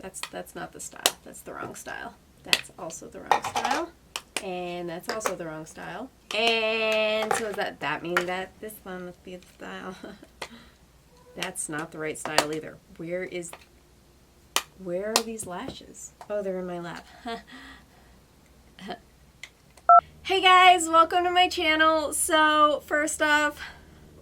That's not the style. That's the wrong style. That's also the wrong style. And that's also the wrong style. And so that means that this one must be the style. That's not the right style either. Where are these lashes? Oh, they're in my lap. Hey guys, welcome to my channel. So first off,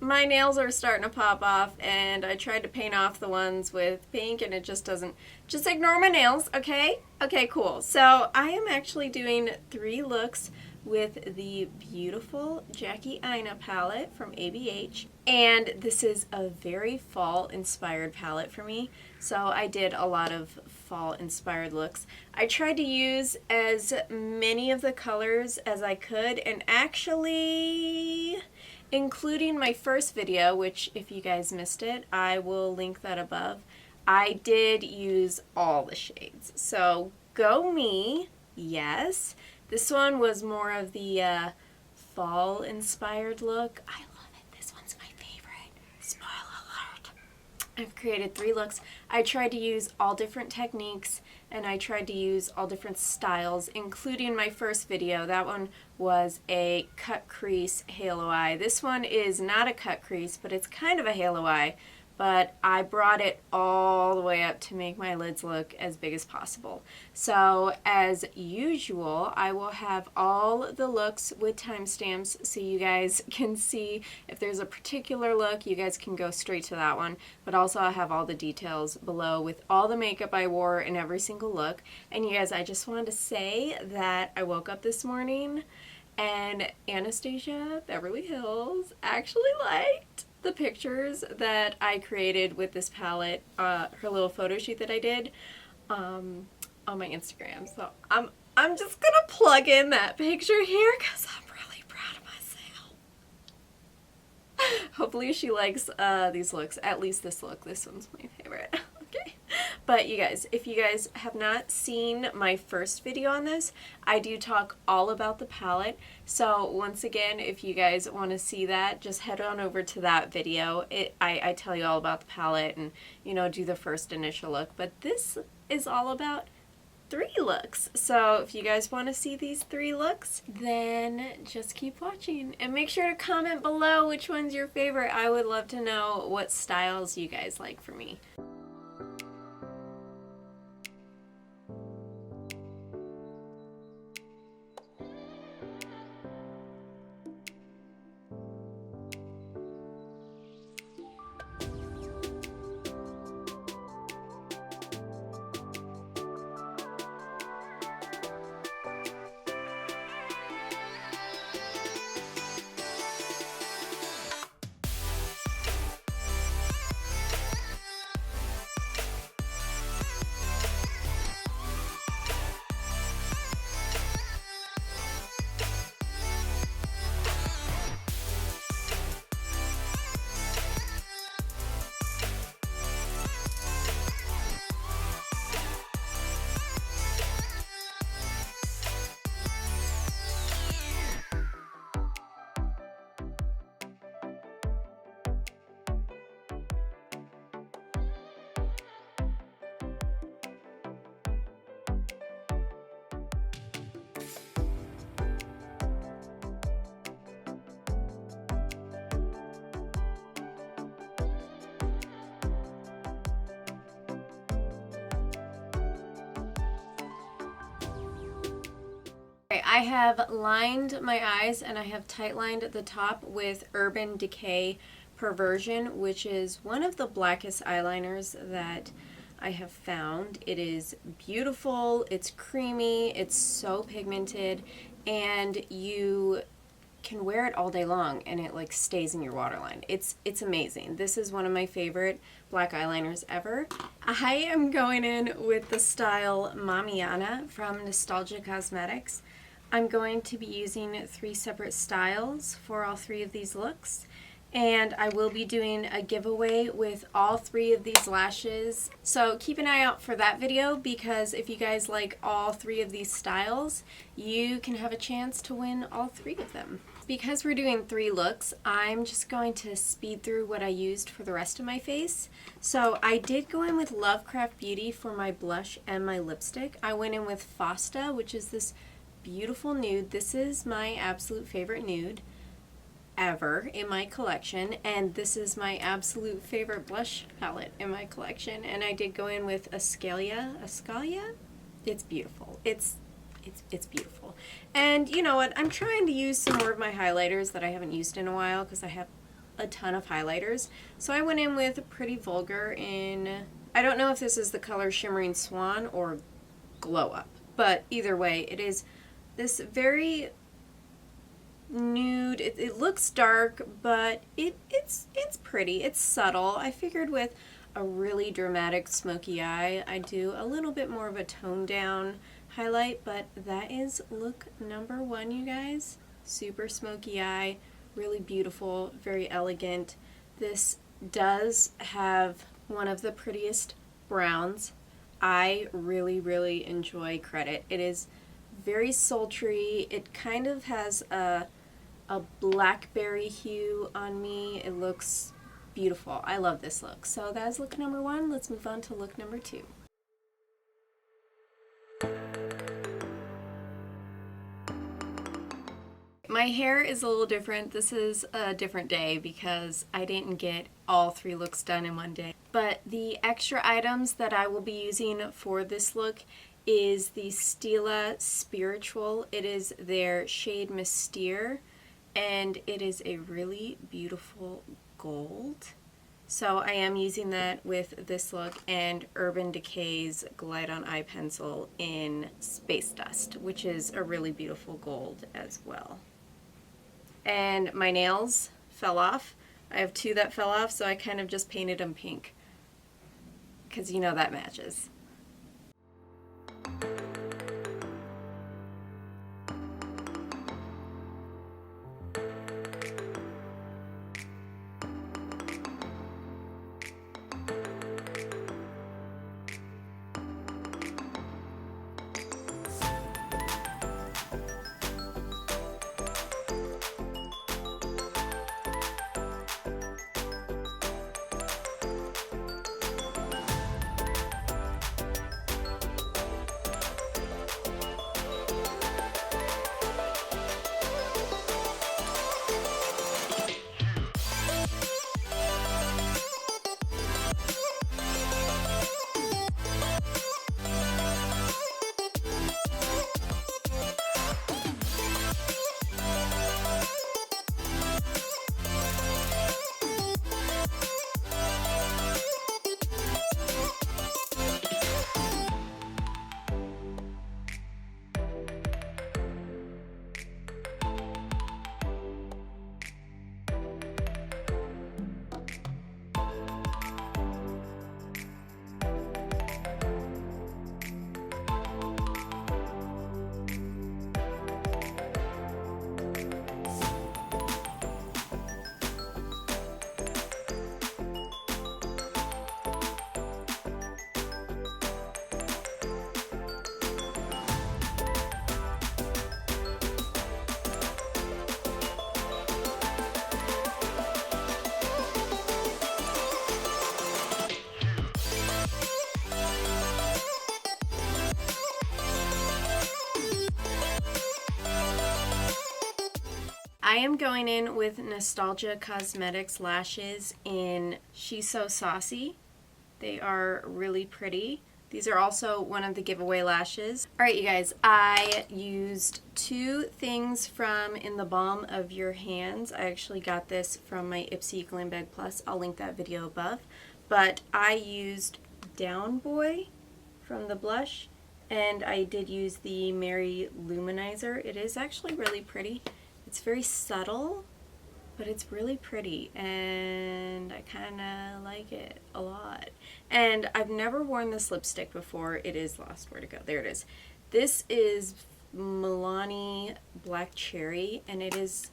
my nails are starting to pop off, and I tried to paint off the ones with pink and it just doesn't. Just ignore my nails, okay? Okay, cool. So I am actually doing 3 looks with the beautiful Jackie Aina palette from ABH, and this is a very fall inspired palette for me, so I did a lot of fall inspired looks. I tried to use as many of the colors as I could, and actually including my first video, which if you guys missed it, I will link that above. I did use all the shades, so go me. Yes, this one was more of the fall inspired look. I love it. This one's my favorite. Spoiler alert. I've created 3 looks. I tried to use all different techniques, and I tried to use all different styles, including my first video. That one was a cut crease halo eye. This one is not a cut crease, but it's kind of a halo eye. But I brought it all the way up to make my lids look as big as possible. So as usual, I will have all the looks with timestamps so you guys can see if there's a particular look, you guys can go straight to that one. But also I'll have all the details below with all the makeup I wore in every single look. And you guys, I just wanted to say that I woke up this morning and Anastasia Beverly Hills actually liked the pictures that I created with this palette, her little photo shoot that I did on my Instagram. So I'm just gonna plug in that picture here because I'm really proud of myself. Hopefully she likes these looks, at least this look. This one's my favorite. Okay. But you guys, if you guys have not seen my first video on this, I do talk all about the palette. So once again, if you guys want to see that, just head on over to that video. I tell you all about the palette and, you know, do the first initial look. But this is all about 3 looks. So if you guys want to see these 3 looks, then just keep watching. And make sure to comment below which one's your favorite. I would love to know what styles you guys like for me. I have lined my eyes and I have tight lined the top with Urban Decay Perversion, which is one of the blackest eyeliners that I have found. It is beautiful, it's creamy, it's so pigmented, and you can wear it all day long and it like stays in your waterline. It's amazing. This is one of my favorite black eyeliners ever. I am going in with the style Mamiana from Nostalgia Cosmetics. I'm going to be using 3 separate styles for all 3 of these looks, and I will be doing a giveaway with all 3 of these lashes. So keep an eye out for that video, because if you guys like all 3 of these styles, you can have a chance to win all 3 of them. Because we're doing 3 looks, I'm just going to speed through what I used for the rest of my face. So I did go in with Lovecraft Beauty for my blush and my lipstick. I went in with Fausta, which is this beautiful nude. This is my absolute favorite nude ever in my collection, and this is my absolute favorite blush palette in my collection. And I did go in with Oscalia. It's beautiful. It's beautiful. And you know what? I'm trying to use some more of my highlighters that I haven't used in a while because I have a ton of highlighters. So I went in with Pretty Vulgar in, I don't know if this is the color Shimmering Swan or Glow Up, but either way, it is this very nude. It looks dark, but it's pretty. It's subtle. I figured with a really dramatic smoky eye, I'd do a little bit more of a toned down highlight, but that is look number 1, you guys. Super smoky eye, really beautiful, very elegant. This does have one of the prettiest browns. I really enjoy Credit. It is very sultry. It kind of has a blackberry hue on me. It looks beautiful. I love this look. So that is look number 1. Let's move on to look number 2. My hair is a little different. This is a different day because I didn't get all 3 looks done in one day. But the extra items that I will be using for this look is the Stila Spiritual. It is their shade Mystere, and it is a really beautiful gold. So I am using that with this look, and Urban Decay's Glide On Eye Pencil in Space Dust, which is a really beautiful gold as well. And my nails fell off. I have 2 that fell off, so I kind of just painted them pink, because you know that matches. I am going in with Nostalgia Cosmetics lashes in She's So Saucy. They are really pretty. These are also one of the giveaway lashes. Alright you guys, I used 2 things from In the Balm of Your Hands. I actually got this from my Ipsy Glam Bag Plus. I'll link that video above. But I used Down Boy from the blush, and I did use the Mary Luminizer. It is actually really pretty. It's very subtle, but it's really pretty, and I kind of like it a lot. And I've never worn this lipstick before. It is lost. Where to go? There it is. This is Milani Black Cherry, and it's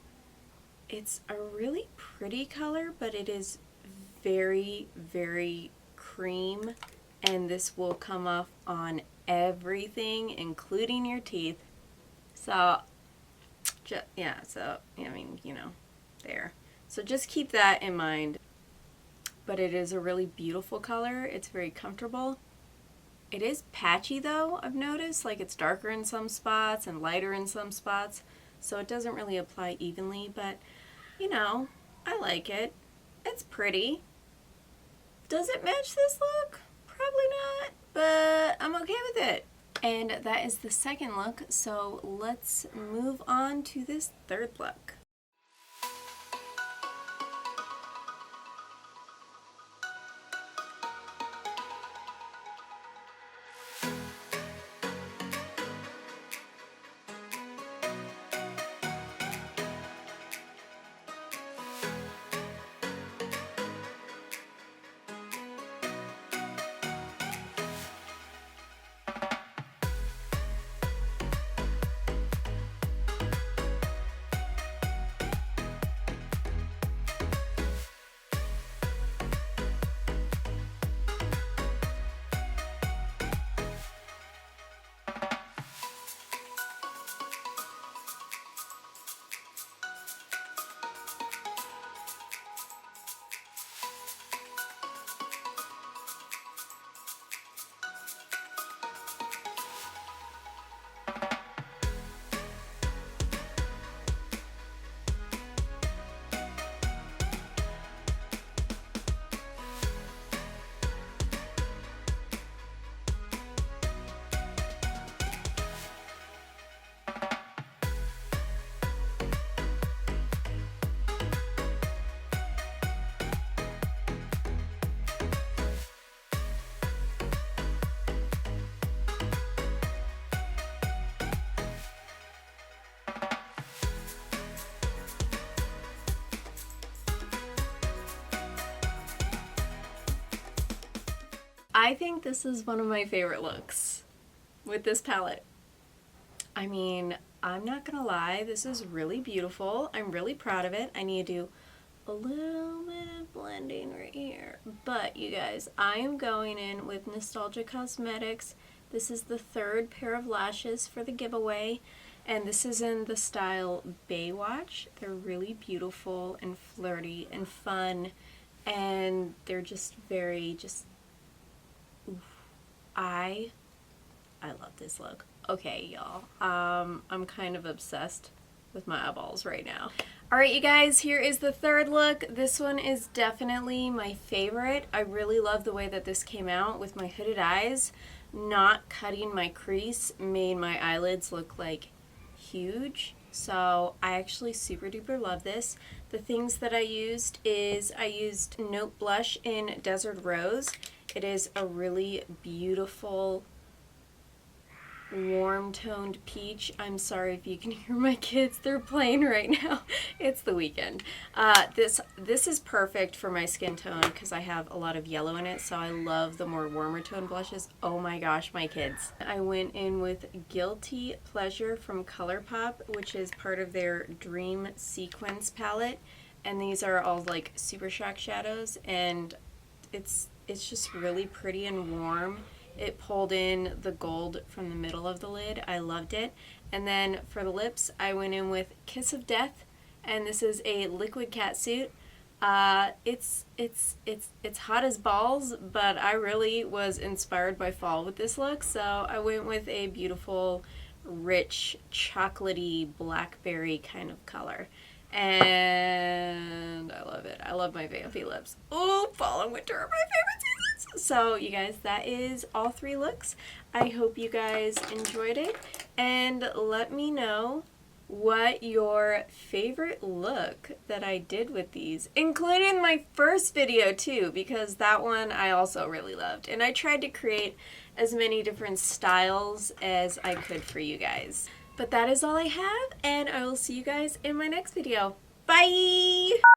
a really pretty color, but it is very, very cream, and this will come off on everything, including your teeth. So Yeah, so, I mean, you know, there. So just keep that in mind. But it is a really beautiful color. It's very comfortable. It is patchy though, I've noticed. Like it's darker in some spots and lighter in some spots. So it doesn't really apply evenly, but you know, I like it. It's pretty. Does it match this look? Probably not, but I'm okay with it. And that is the second look, so let's move on to this third look. I think this is one of my favorite looks with this palette. I mean, I'm not gonna lie, this is really beautiful. I'm really proud of it. I need to do a little bit of blending right here. But you guys, I am going in with Nostalgia Cosmetics. This is the third pair of lashes for the giveaway. And this is in the style Baywatch. They're really beautiful and flirty and fun. And they're just very, I love this look. Okay, y'all. I'm kind of obsessed with my eyeballs right now. Alright, you guys, here is the third look. This one is definitely my favorite. I really love the way that this came out with my hooded eyes. Not cutting my crease made my eyelids look like huge. So I actually super duper love this. The things that I used is I used Note Blush in Desert Rose. It is a really beautiful warm-toned peach. I'm sorry if you can hear my kids. They're playing right now. It's the weekend. This is perfect for my skin tone because I have a lot of yellow in it, so I love the more warmer tone blushes. Oh my gosh, my kids. I went in with Guilty Pleasure from ColourPop, which is part of their Dream Sequence palette, and these are all like Super Shock shadows, and it's just really pretty and warm. It pulled in the gold from the middle of the lid. I loved it. And then for the lips, I went in with Kiss of Death, and this is a liquid catsuit. It's hot as balls, but I really was inspired by fall with this look, so I went with a beautiful, rich, chocolatey, blackberry kind of color. And I love it. I love my vampy lips. Oh, fall and winter are my favorite seasons. So you guys, that is all three looks. I hope you guys enjoyed it, and let me know what your favorite look that I did with these, including my first video too, because that one I also really loved, and I tried to create as many different styles as I could for you guys. But that is all I have, and I will see you guys in my next video. Bye!